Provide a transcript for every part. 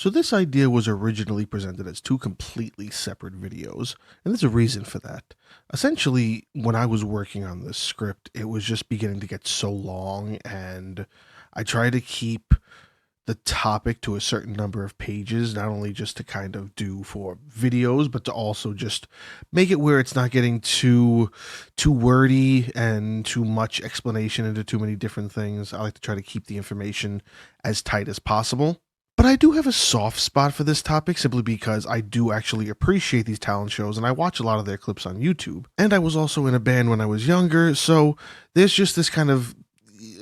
So this idea was originally presented as two completely separate videos, and there's a reason for that. Essentially, when I was working on this script, it was just beginning to get so long, and I tried to keep the topic to a certain number of pages, not only just to kind of do for videos, but to also just make it where it's not getting too wordy and too much explanation into too many different things. I like to try to keep the information as tight as possible. But I do have a soft spot for this topic simply because I do actually appreciate these talent shows and I watch a lot of their clips on YouTube. And I was also in a band when I was younger, so there's just this kind of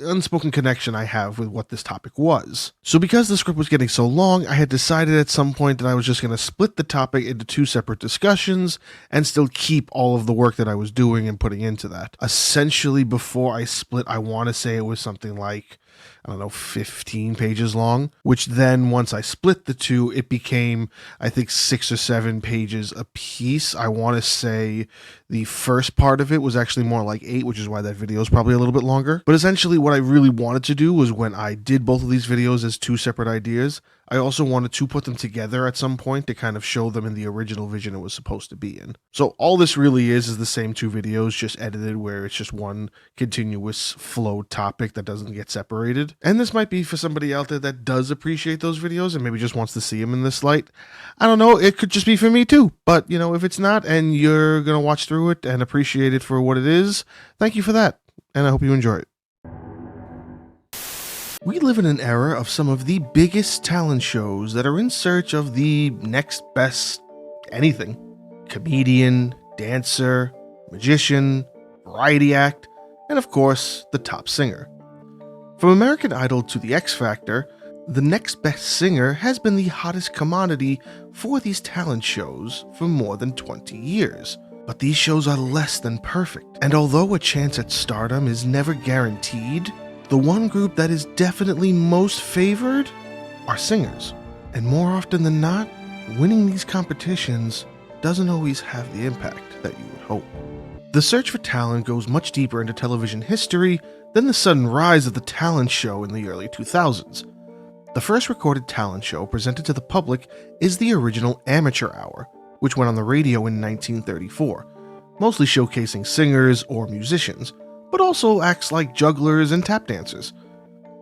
unspoken connection I have with what this topic was. So because the script was getting so long, I had decided at some point that I was just going to split the topic into two separate discussions and still keep all of the work that I was doing and putting into that. Essentially, before I split, I want to say it was something like, I don't know, 15 pages long, which then once I split the two, it became, I think, 6 or 7 pages a piece. I want to say the first part of it was actually more like 8, which is why that video is probably a little bit longer. But essentially what I really wanted to do was when I did both of these videos as two separate ideas, I also wanted to put them together at some point to kind of show them in the original vision it was supposed to be in. So all this really is the same two videos, just edited where it's just one continuous flow topic that doesn't get separated. And this might be for somebody out there that does appreciate those videos and maybe just wants to see them in this light. I don't know, it could just be for me too. But, if it's not and you're going to watch through it and appreciate it for what it is, thank you for that. And I hope you enjoy it. We live in an era of some of the biggest talent shows that are in search of the next best anything. Comedian, dancer, magician, variety act, and of course, the top singer. From American Idol to The X Factor, the next best singer has been the hottest commodity for these talent shows for more than 20 years. But these shows are less than perfect, and although a chance at stardom is never guaranteed, the one group that is definitely most favored are singers. And more often than not, winning these competitions doesn't always have the impact that you would hope. The search for talent goes much deeper into television history than the sudden rise of the talent show in the early 2000s. The first recorded talent show presented to the public is the original Amateur Hour, which went on the radio in 1934, mostly showcasing singers or musicians, but also acts like jugglers and tap dancers.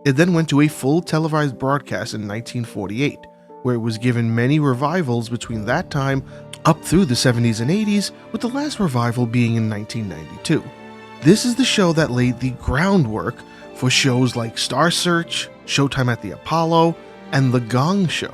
It then went to a full televised broadcast in 1948, where it was given many revivals between that time up through the 70s and 80s, with the last revival being in 1992. This is the show that laid the groundwork for shows like Star Search, Showtime at the Apollo, and The Gong Show.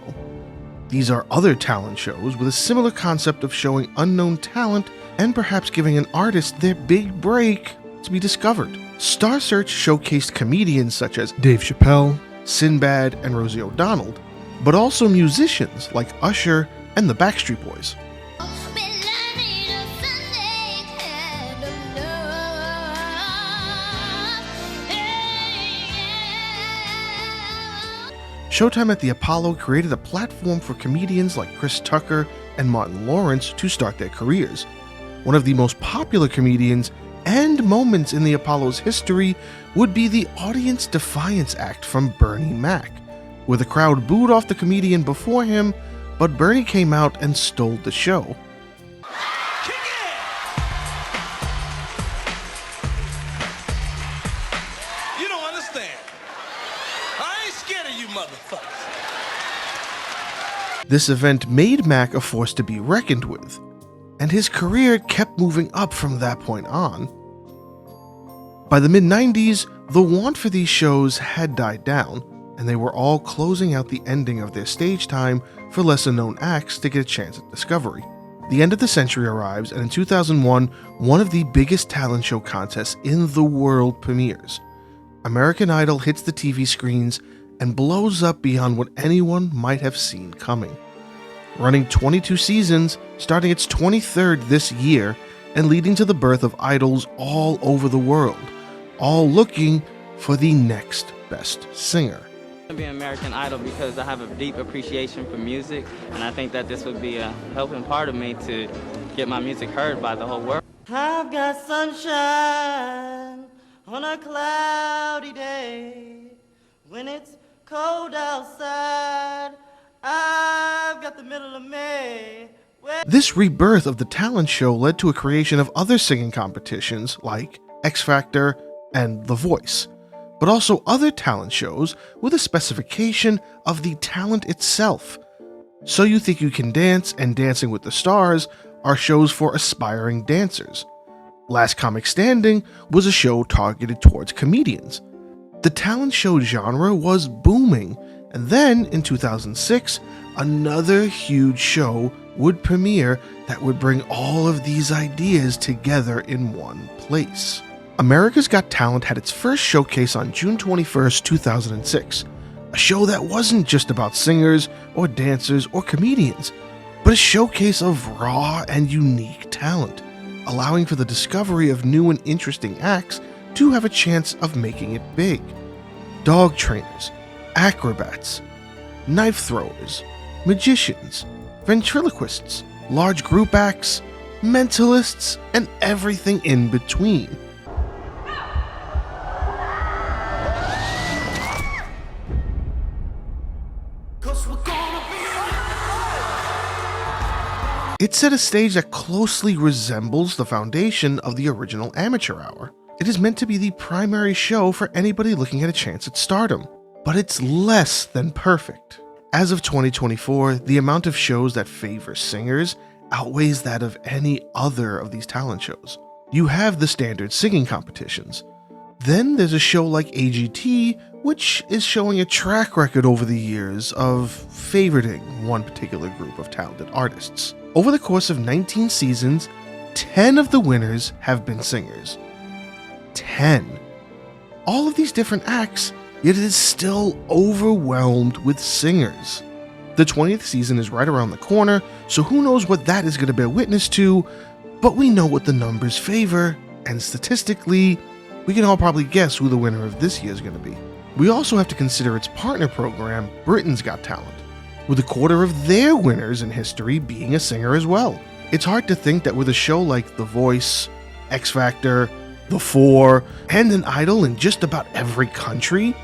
These are other talent shows with a similar concept of showing unknown talent and perhaps giving an artist their big break to be discovered. Star Search showcased comedians such as Dave Chappelle, Sinbad, and Rosie O'Donnell, but also musicians like Usher and the Backstreet Boys. Showtime at the Apollo created a platform for comedians like Chris Tucker and Martin Lawrence to start their careers. One of the most popular comedians and moments in the Apollo's history would be the Audience Defiance Act from Bernie Mac, where the crowd booed off the comedian before him, but Bernie came out and stole the show. You don't understand. I ain't scared of you motherfuckers. This event made Mac a force to be reckoned with, and his career kept moving up from that point on. By the mid-90s, the want for these shows had died down, and they were all closing out the ending of their stage time for lesser-known acts to get a chance at discovery. The end of the century arrives, and in 2001, one of the biggest talent show contests in the world premieres. American Idol hits the TV screens and blows up beyond what anyone might have seen coming. Running 22 seasons, starting its 23rd this year, and leading to the birth of idols all over the world, all looking for the next best singer. To be an American Idol because I have a deep appreciation for music, and I think that this would be a helping part of me to get my music heard by the whole world. I've got sunshine on a cloudy day. When it's cold outside, I about the middle of May. This rebirth of the talent show led to a creation of other singing competitions like X Factor and The Voice, but also other talent shows with a specification of the talent itself. So You Think You Can Dance and Dancing with the Stars are shows for aspiring dancers. Last Comic Standing was a show targeted towards comedians. The talent show genre was booming, and then in 2006, another huge show would premiere that would bring all of these ideas together in one place. America's Got Talent had its first showcase on June 21st, 2006, a show that wasn't just about singers or dancers or comedians, but a showcase of raw and unique talent, allowing for the discovery of new and interesting acts to have a chance of making it big. Dog trainers, acrobats, knife throwers, magicians, ventriloquists, large group acts, mentalists, and everything in between. It set a stage that closely resembles the foundation of the original Amateur Hour. It is meant to be the primary show for anybody looking at a chance at stardom, but it's less than perfect. As of 2024, the amount of shows that favor singers outweighs that of any other of these talent shows. You have the standard singing competitions. Then there's a show like AGT, which is showing a track record over the years of favoriting one particular group of talented artists. Over the course of 19 seasons, 10 of the winners have been singers. 10. All of these different acts, yet it is still overwhelmed with singers. The 20th season is right around the corner, so who knows what that is going to bear witness to, but we know what the numbers favor, and statistically, we can all probably guess who the winner of this year is going to be. We also have to consider its partner program, Britain's Got Talent, with a quarter of their winners in history being a singer as well. It's hard to think that with a show like The Voice, X Factor, The Four, and an idol in just about every country,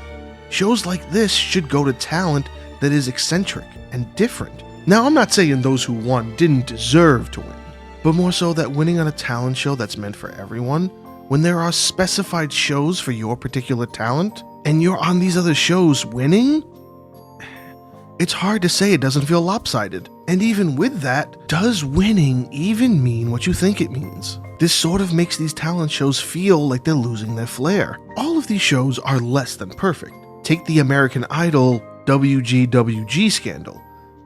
shows like this should go to talent that is eccentric and different. Now, I'm not saying those who won didn't deserve to win, but more so that winning on a talent show that's meant for everyone, when there are specified shows for your particular talent, and you're on these other shows winning, it's hard to say it doesn't feel lopsided. And even with that, does winning even mean what you think it means? This sort of makes these talent shows feel like they're losing their flair. All of these shows are less than perfect. Take the American Idol WGWG scandal,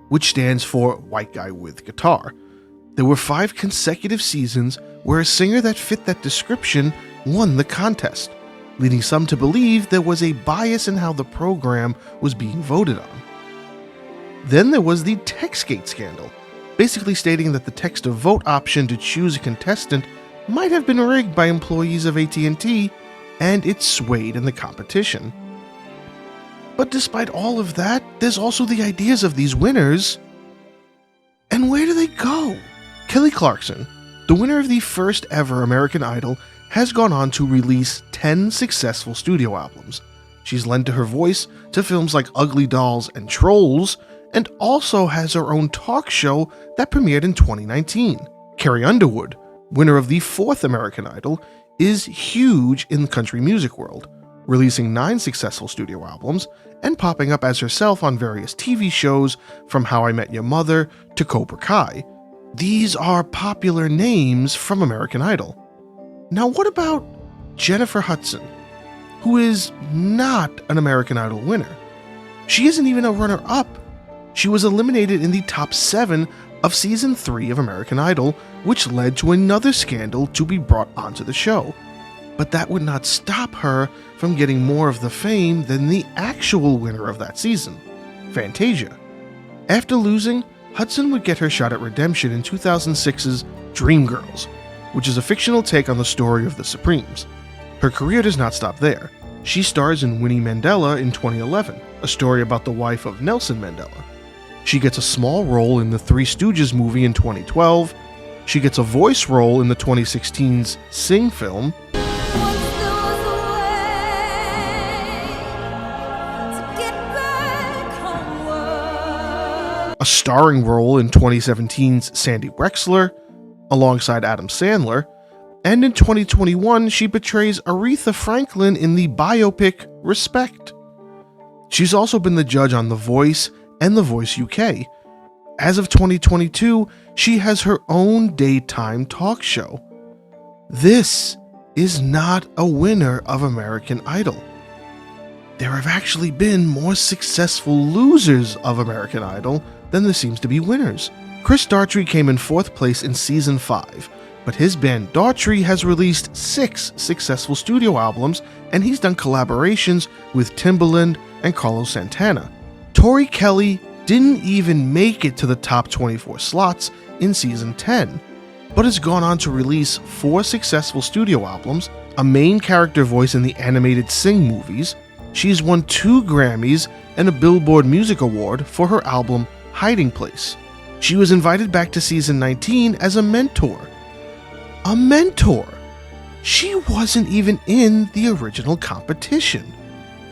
which stands for White Guy with Guitar. There were 5 consecutive seasons where a singer that fit that description won the contest, leading some to believe there was a bias in how the program was being voted on. Then there was the TextGate scandal, basically stating that the text-to-vote option to choose a contestant might have been rigged by employees of AT&T, and it swayed in the competition. But despite all of that, there's also the ideas of these winners. And where do they go? Kelly Clarkson, the winner of the first ever American Idol, has gone on to release 10 successful studio albums. She's lent her voice to films like Ugly Dolls and Trolls, and also has her own talk show that premiered in 2019. Carrie Underwood, winner of the 4th American Idol, is huge in the country music world, releasing 9 successful studio albums and popping up as herself on various TV shows from How I Met Your Mother to Cobra Kai. These are popular names from American Idol. Now what about Jennifer Hudson, who is not an American Idol winner? She isn't even a runner-up. She was eliminated in the top 7 of Season 3 of American Idol, which led to another scandal to be brought onto the show. But that would not stop her from getting more of the fame than the actual winner of that season, Fantasia. After losing, Hudson would get her shot at redemption in 2006's Dreamgirls, which is a fictional take on the story of the Supremes. Her career does not stop there. She stars in Winnie Mandela in 2011, a story about the wife of Nelson Mandela. She gets a small role in the Three Stooges movie in 2012. She gets a voice role in the 2016's Sing film. a starring role in 2017's Sandy Wexler, alongside Adam Sandler, and in 2021 she portrays Aretha Franklin in the biopic Respect. She's also been the judge on The Voice and The Voice UK. As of 2022, she has her own daytime talk show. This is not a winner of American Idol. There have actually been more successful losers of American Idol than there seems to be winners. Chris Daughtry came in 4th place in Season 5, but his band Daughtry has released 6 successful studio albums, and he's done collaborations with Timbaland and Carlos Santana. Tori Kelly didn't even make it to the top 24 slots in Season 10, but has gone on to release 4 successful studio albums, a main character voice in the animated Sing movies. She's won 2 Grammys and a Billboard Music Award for her album Hiding Place. She was invited back to Season 19 as a mentor. A mentor! She wasn't even in the original competition.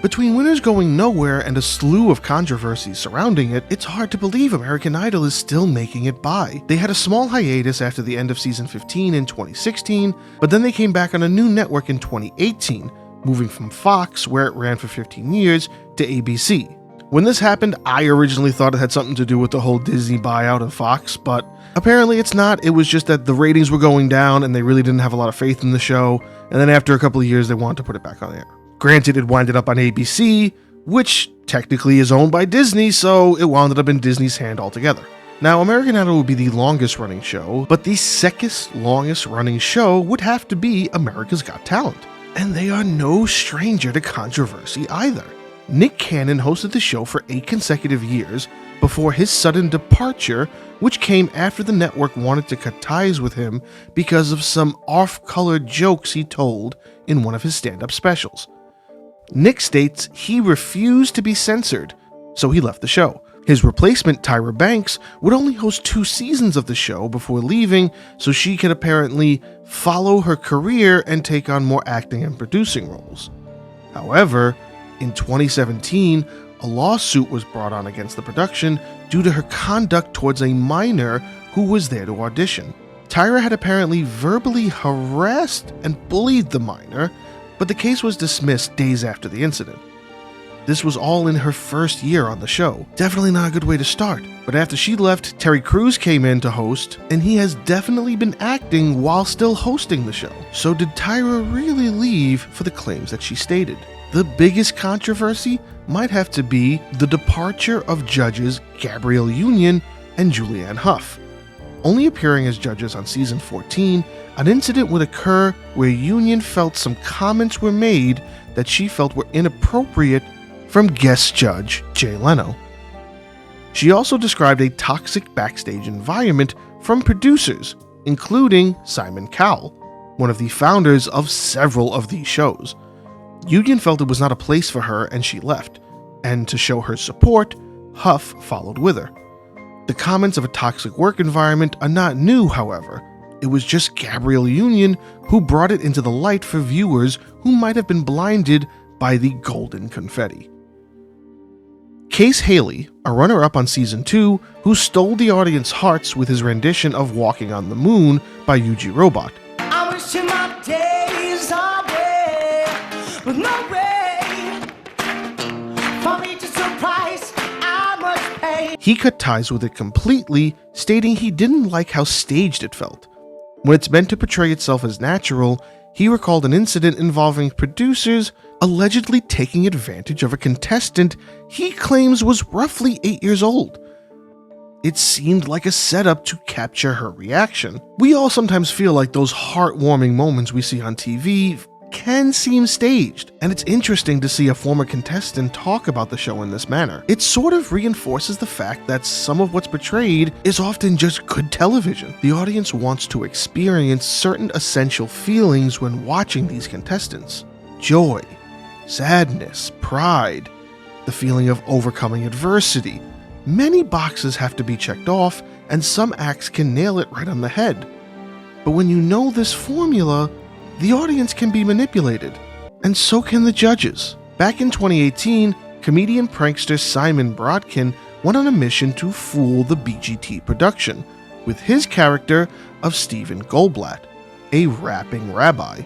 Between winners going nowhere and a slew of controversies surrounding it, it's hard to believe American Idol is still making it by. They had a small hiatus after the end of Season 15 in 2016, but then they came back on a new network in 2018, moving from Fox, where it ran for 15 years, to ABC. When this happened, I originally thought it had something to do with the whole Disney buyout of Fox, but apparently it's not. It was just that the ratings were going down and they really didn't have a lot of faith in the show, and then after a couple of years they wanted to put it back on air. Granted, it winded up on ABC, which technically is owned by Disney, so it wound up in Disney's hand altogether. Now, American Idol would be the longest running show, but the second longest running show would have to be America's Got Talent. And they are no stranger to controversy either. Nick Cannon hosted the show for 8 consecutive years before his sudden departure, which came after the network wanted to cut ties with him because of some off-color jokes he told in one of his stand-up specials. Nick states he refused to be censored, so he left the show. His replacement, Tyra Banks, would only host 2 seasons of the show before leaving so she could apparently follow her career and take on more acting and producing roles. However, in 2017, a lawsuit was brought on against the production due to her conduct towards a minor who was there to audition. Tyra had apparently verbally harassed and bullied the minor, but the case was dismissed days after the incident. This was all in her first year on the show. Definitely not a good way to start. But after she left, Terry Crews came in to host, and he has definitely been acting while still hosting the show. So did Tyra really leave for the claims that she stated? The biggest controversy might have to be the departure of judges Gabrielle Union and Julianne Hough. Only appearing as judges on Season 14, an incident would occur where Union felt some comments were made that she felt were inappropriate from guest judge Jay Leno. She also described a toxic backstage environment from producers, including Simon Cowell, one of the founders of several of these shows. Union felt it was not a place for her and she left, and to show her support, Hough followed with her. The comments of a toxic work environment are not new, however. It was just Gabrielle Union who brought it into the light for viewers who might have been blinded by the golden confetti. Case Haley, a runner-up on Season 2, who stole the audience hearts with his rendition of Walking on the Moon by UG Robot. I wish my days are red with no rain. For me to surprise, I must pay. He cut ties with it completely, stating he didn't like how staged it felt. When it's meant to portray itself as natural, he recalled an incident involving producers allegedly taking advantage of a contestant he claims was roughly 8 years old. It seemed like a setup to capture her reaction. We all sometimes feel like those heartwarming moments we see on TV can seem staged, and it's interesting to see a former contestant talk about the show in this manner. It sort of reinforces the fact that some of what's portrayed is often just good television. The audience wants to experience certain essential feelings when watching these contestants. Joy, sadness, pride, the feeling of overcoming adversity. Many boxes have to be checked off, and some acts can nail it right on the head. But when you know this formula, the audience can be manipulated, and so can the judges. Back in 2018, comedian prankster Simon Brodkin went on a mission to fool the BGT production with his character of Stephen Goldblatt, a rapping rabbi.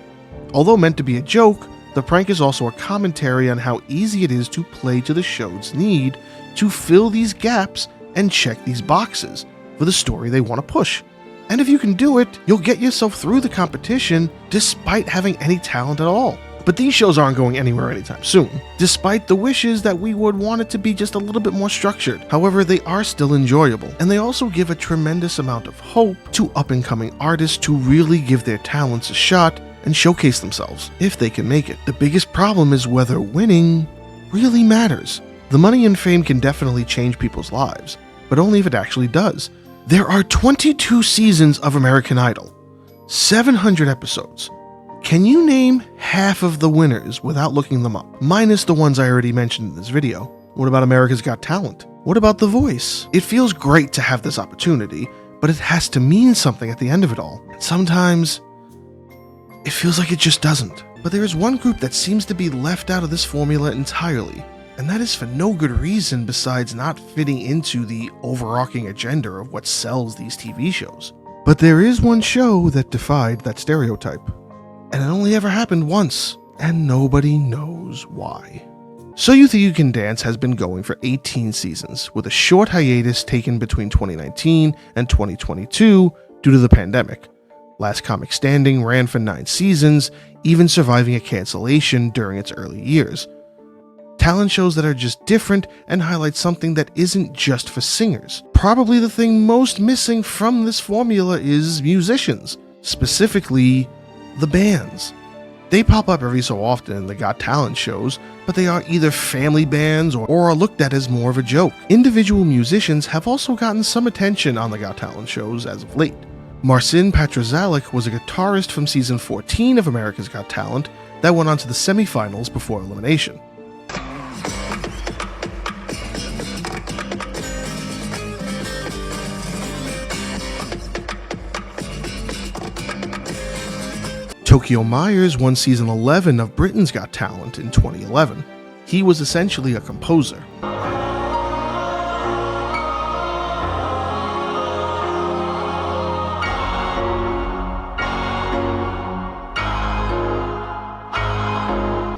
Although meant to be a joke, the prank is also a commentary on how easy it is to play to the show's need to fill these gaps and check these boxes for the story they want to push. And if you can do it, you'll get yourself through the competition despite having any talent at all. But these shows aren't going anywhere anytime soon, despite the wishes that we would want it to be just a little bit more structured. However, they are still enjoyable, and they also give a tremendous amount of hope to up-and-coming artists to really give their talents a shot and showcase themselves, if they can make it. The biggest problem is whether winning really matters. The money and fame can definitely change people's lives, but only if it actually does. There are 22 seasons of American Idol, 700 episodes. Can you name half of the winners without looking them up? Minus the ones I already mentioned in this video. What about America's Got Talent? What about The Voice? It feels great to have this opportunity, but it has to mean something at the end of it all. And sometimes, it feels like it just doesn't. But there is one group that seems to be left out of this formula entirely, and that is for no good reason besides not fitting into the overarching agenda of what sells these TV shows. But there is one show that defied that stereotype. And it only ever happened once, and nobody knows why. So You Think You Can Dance has been going for 18 seasons, with a short hiatus taken between 2019 and 2022 due to the pandemic. Last Comic Standing ran for 9 seasons, even surviving a cancellation during its early years. Talent shows that are just different and highlight something that isn't just for singers. Probably the thing most missing from this formula is musicians, specifically the bands. They pop up every so often in the Got Talent shows, but they are either family bands or are looked at as more of a joke. Individual musicians have also gotten some attention on the Got Talent shows as of late. Marcin Petrozalik was a guitarist from season 14 of America's Got Talent that went on to the semifinals before elimination. Tokyo Myers won season 11 of Britain's Got Talent in 2011. He was essentially a composer.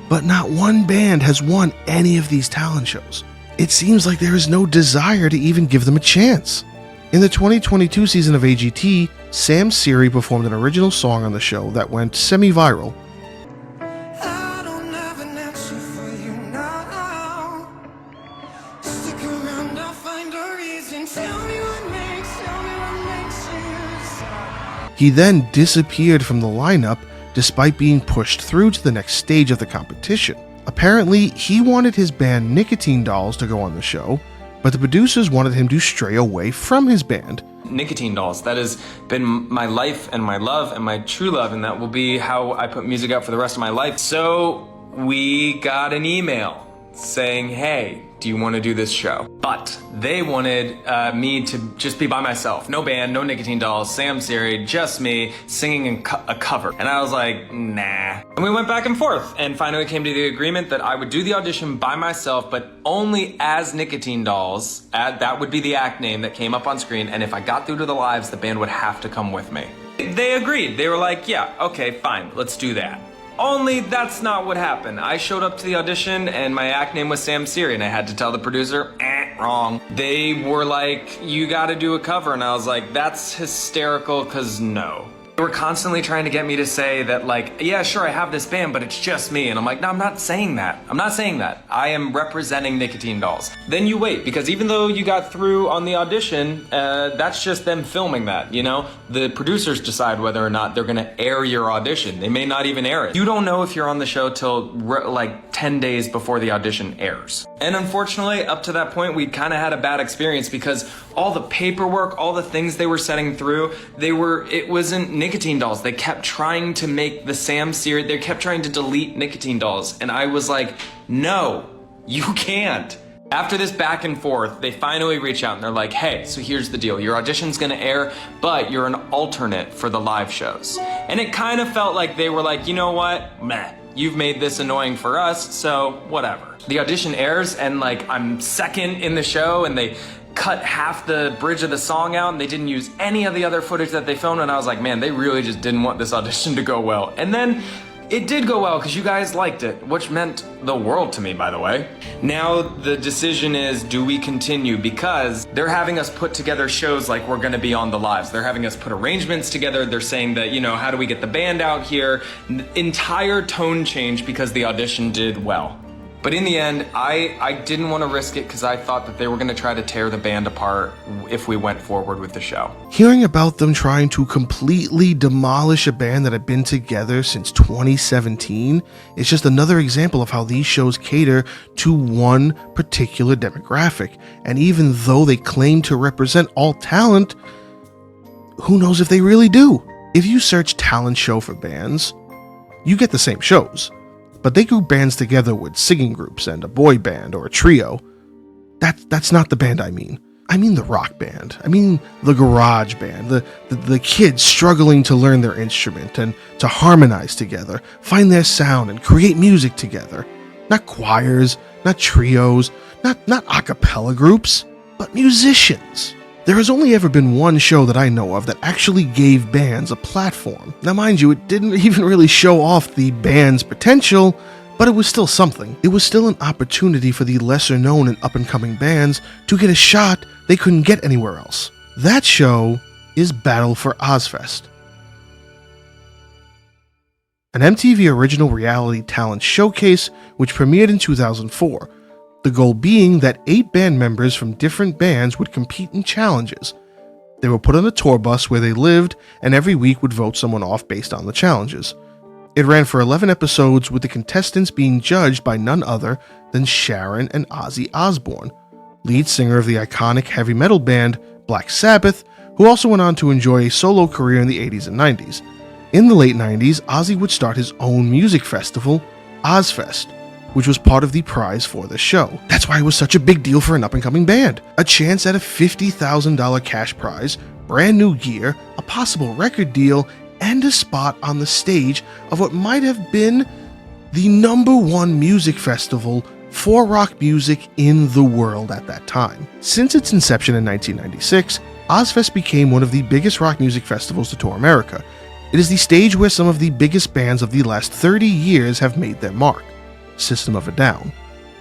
But not one band has won any of these talent shows. It seems like there is no desire to even give them a chance. In the 2022 season of AGT, Sam Siri performed an original song on the show that went semi-viral. I don't have an answer for you now. Stick around, I'll find a reason. Tell me what makes sense. He then disappeared from the lineup despite being pushed through to the next stage of the competition. Apparently, he wanted his band Nicotine Dolls to go on the show, but the producers wanted him to stray away from his band. Nicotine Dolls, that has been my life and my love and my true love, and that will be how I put music out for the rest of my life. So we got an email saying, hey, do you want to do this show? But they wanted me to just be by myself. No band, no Nicotine Dolls, Sam Siri, just me singing a cover. And I was like, nah. And we went back and forth and finally came to the agreement that I would do the audition by myself, but only as Nicotine Dolls. That would be the act name that came up on screen. And if I got through to the lives, the band would have to come with me. They agreed. They were like, yeah, okay, fine, let's do that. Only that's not what happened. I showed up to the audition and my act name was Sam Siri and I had to tell the producer, wrong. They were like, you gotta do a cover, and I was like, that's hysterical, cause no. They were constantly trying to get me to say that, like, yeah, sure, I have this band, but it's just me. And I'm like, no, I'm not saying that. I'm not saying that. I am representing Nicotine Dolls. Then you wait, because even though you got through on the audition, that's just them filming that, you know? The producers decide whether or not they're gonna air your audition. They may not even air it. You don't know if you're on the show till like 10 days before the audition airs. And unfortunately, up to that point, we kind of had a bad experience because all the paperwork, all the things they were setting through, it wasn't Nicotine Dolls. They kept trying to make the Sam Siri, they kept trying to delete Nicotine Dolls. And I was like, no, you can't. After this back and forth, they finally reach out and they're like, hey, so here's the deal. Your audition's gonna air, but you're an alternate for the live shows. And it kind of felt like they were like, you know what? Meh. You've made this annoying for us, so whatever. The audition airs and like I'm second in the show and cut half the bridge of the song out and they didn't use any of the other footage that they filmed, and I was like, man, they really just didn't want this audition to go well. And then it did go well because you guys liked it, which meant the world to me, by the way. Now the decision is, do we continue? Because they're having us put together shows like we're gonna be on the lives. They're having us put arrangements together. They're saying that, you know, how do we get the band out here? Entire tone change because the audition did well. But in the end, I didn't want to risk it because I thought that they were going to try to tear the band apart if we went forward with the show. Hearing about them trying to completely demolish a band that had been together since 2017 is just another example of how these shows cater to one particular demographic. And even though they claim to represent all talent, who knows if they really do? If you search talent show for bands, you get the same shows. But they group bands together with singing groups and a boy band or a trio. That's not the band I mean. I mean the rock band. I mean the garage band. The kids struggling to learn their instrument and to harmonize together, find their sound and create music together. Not choirs, not trios, not a cappella groups, but musicians. There has only ever been one show that I know of that actually gave bands a platform. Now mind you, it didn't even really show off the band's potential, but it was still something. It was still an opportunity for the lesser known and up and coming bands to get a shot they couldn't get anywhere else. That show is Battle for Ozzfest, an MTV original reality talent showcase which premiered in 2004. The goal being that 8 band members from different bands would compete in challenges. They were put on a tour bus where they lived, and every week would vote someone off based on the challenges. It ran for 11 episodes, with the contestants being judged by none other than Sharon and Ozzy Osbourne, lead singer of the iconic heavy metal band Black Sabbath, who also went on to enjoy a solo career in the 80s and 90s. In the late 90s, Ozzy would start his own music festival, Ozzfest, which was part of the prize for the show. That's why it was such a big deal for an up-and-coming band. A chance at a $50,000 cash prize, brand new gear, a possible record deal, and a spot on the stage of what might have been the #1 music festival for rock music in the world at that time. Since its inception in 1996, Ozzfest became one of the biggest rock music festivals to tour America. It is the stage where some of the biggest bands of the last 30 years have made their mark. System of a Down,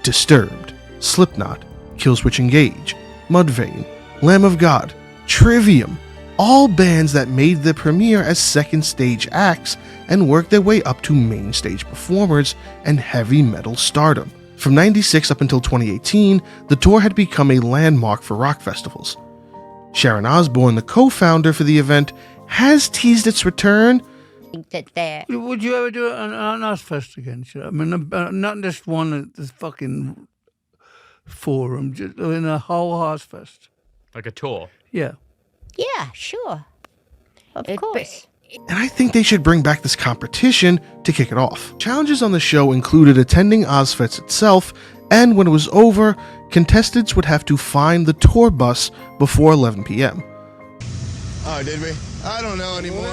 Disturbed, Slipknot, Killswitch Engage, Mudvayne, Lamb of God, Trivium, all bands that made their premiere as second stage acts and worked their way up to main stage performers and heavy metal stardom. From 96 up until 2018, the tour had become a landmark for rock festivals. Sharon Osbourne, the co-founder for the event, has teased its return. Would you ever do it on Ozzfest again? I mean, not just one at this fucking forum, just in a whole Ozzfest. Like a tour? Yeah. Yeah, sure. Of course. And I think they should bring back this competition to kick it off. Challenges on the show included attending Ozzfest itself, and when it was over, contestants would have to find the tour bus before 11 p.m. Oh, did we? I don't know anymore.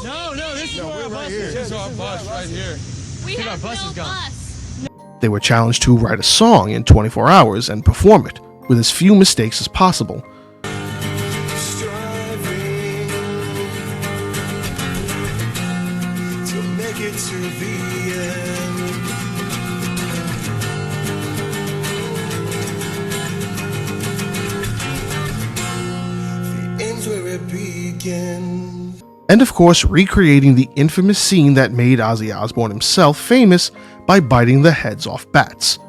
No, this is we're right here. This is our bus right here. We have our bus no is gone. bus. They were challenged to write a song in 24 hours and perform it with as few mistakes as possible. Striving to make it to the end. The end's where it begins. And of course, recreating the infamous scene that made Ozzy Osbourne himself famous by biting the heads off bats.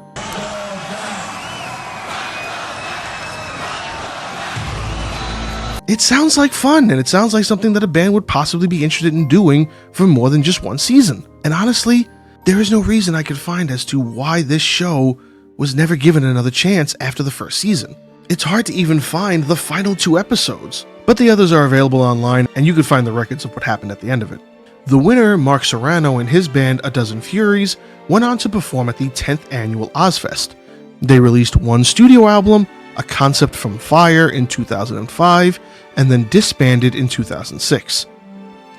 It sounds like fun, and it sounds like something that a band would possibly be interested in doing for more than just one season. And honestly, there is no reason I could find as to why this show was never given another chance after the first season. It's hard to even find the final 2 episodes, but the others are available online and you can find the records of what happened at the end of it. The winner, Mark Serrano, and his band A Dozen Furies went on to perform at the 10th annual Ozzfest. They released 1 studio album, A Concept from Fire, in 2005, and then disbanded in 2006.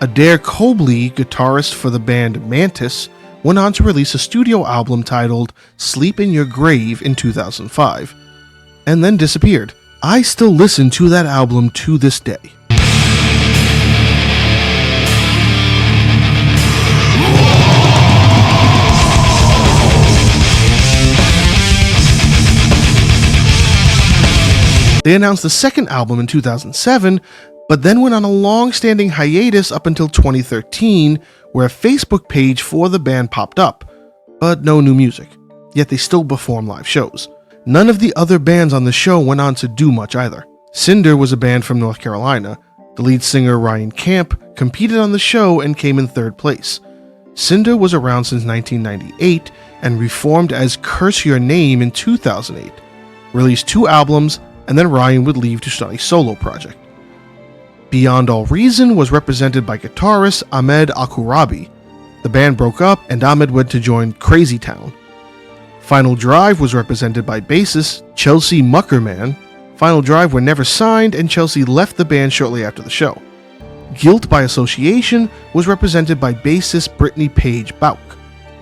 Adair Cobley, guitarist for the band Mantis, went on to release a studio album titled Sleep in Your Grave in 2005, and then disappeared. I still listen to that album to this day. They announced the second album in 2007, but then went on a long-standing hiatus up until 2013, where a Facebook page for the band popped up, but no new music. Yet they still perform live shows. None of the other bands on the show went on to do much either. Cinder was a band from North Carolina. The lead singer Ryan Camp competed on the show and came in third place. Cinder was around since 1998 and reformed as Curse Your Name in 2008, released 2 albums, and then Ryan would leave to start a solo project. Beyond All Reason was represented by guitarist Ahmed Akurabi. The band broke up and Ahmed went to join Crazy Town. Final Drive was represented by bassist Chelsea Muckerman. Final Drive were never signed and Chelsea left the band shortly after the show. Guilt by Association was represented by bassist Brittany Page Bauk.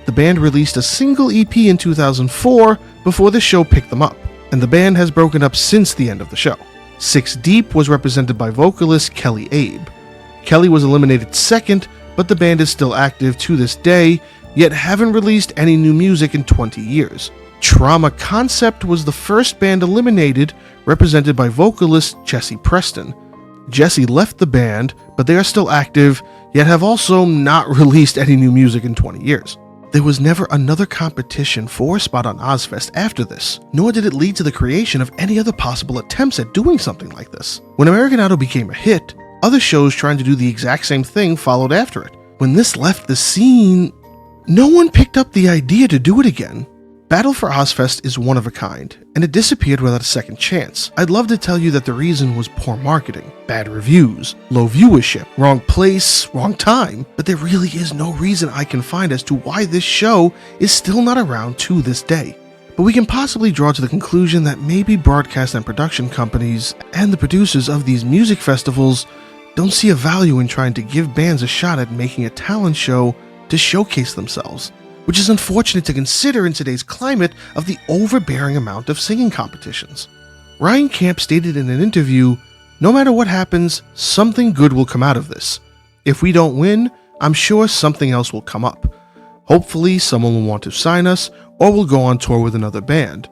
The band released a single EP in 2004 before the show picked them up, and the band has broken up since the end of the show. Six Deep was represented by vocalist Kelly Abe. Kelly was eliminated second, but the band is still active to this day, yet haven't released any new music in 20 years. Trauma Concept was the first band eliminated, represented by vocalist Jesse Preston. Jesse left the band, but they are still active, yet have also not released any new music in 20 years. There was never another competition for a spot on Ozzfest after this, nor did it lead to the creation of any other possible attempts at doing something like this. When American Idol became a hit, other shows trying to do the exact same thing followed after it. When this left the scene, no one picked up the idea to do it again. Battle for Ozzfest is one of a kind, and it disappeared without a second chance. I'd love to tell you that the reason was poor marketing, bad reviews, low viewership, wrong place, wrong time, but there really is no reason I can find as to why this show is still not around to this day. But we can possibly draw to the conclusion that maybe broadcast and production companies and the producers of these music festivals don't see a value in trying to give bands a shot at making a talent show to showcase themselves, which is unfortunate to consider in today's climate of the overbearing amount of singing competitions. Ryan Camp stated in an interview, "No matter what happens, something good will come out of this. If we don't win, I'm sure something else will come up. Hopefully someone will want to sign us, or we'll go on tour with another band."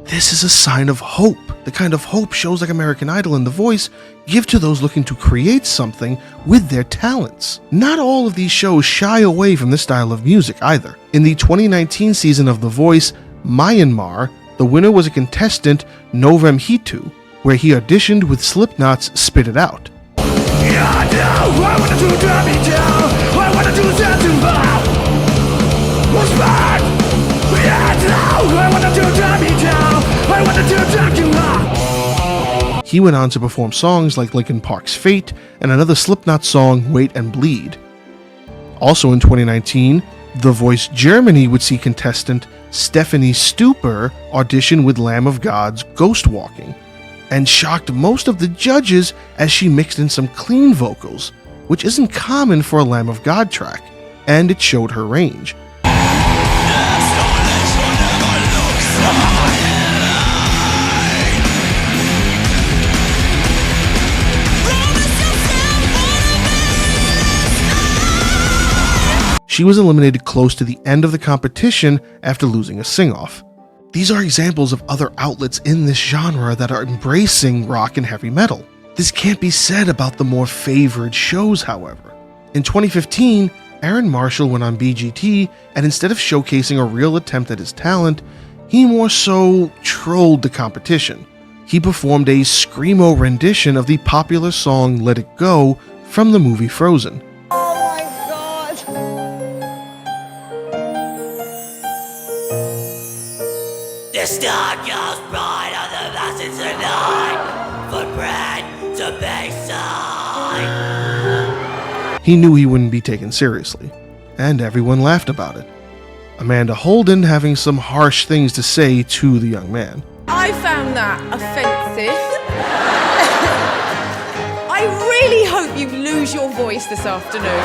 This is a sign of hope, the kind of hope shows like American Idol and The Voice give to those looking to create something with their talents. Not all of these shows shy away from this style of music either. In the 2019 season of The Voice, Myanmar, the winner was a contestant, Novem Hitu, where he auditioned with Slipknot's Spit It Out. He went on to perform songs like Linkin Park's Fate and another Slipknot song, Wait and Bleed. Also in 2019, The Voice Germany would see contestant Stephanie Stuper audition with Lamb of God's Ghost Walking, and shocked most of the judges as she mixed in some clean vocals, which isn't common for a Lamb of God track, and it showed her range. She was eliminated close to the end of the competition after losing a sing-off. These are examples of other outlets in this genre that are embracing rock and heavy metal. This can't be said about the more favored shows, however. In 2015, Aaron Marshall went on BGT, and instead of showcasing a real attempt at his talent, he more so trolled the competition. He performed a screamo rendition of the popular song Let It Go from the movie Frozen. The star goes bright on the mountains tonight, for bread to be signed. He knew he wouldn't be taken seriously, and everyone laughed about it. Amanda Holden having some harsh things to say to the young man. I found that offensive. I really hope you lose your voice this afternoon.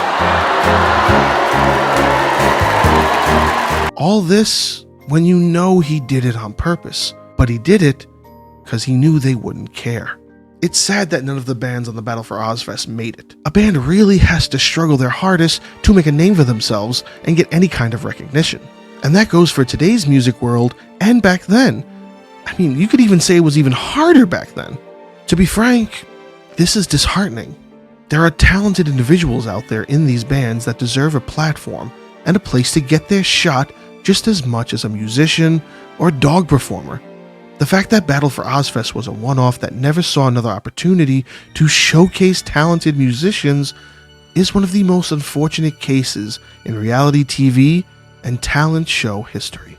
All this when you know he did it on purpose, but he did it because he knew they wouldn't care. It's sad that none of the bands on the Battle for Ozzfest made it. A band really has to struggle their hardest to make a name for themselves and get any kind of recognition. And that goes for today's music world and back then. I mean, you could even say it was even harder back then. To be frank, this is disheartening. There are talented individuals out there in these bands that deserve a platform and a place to get their shot just as much as a musician or dog performer. The fact that Battle for Ozzfest was a one-off that never saw another opportunity to showcase talented musicians is one of the most unfortunate cases in reality TV and talent show history.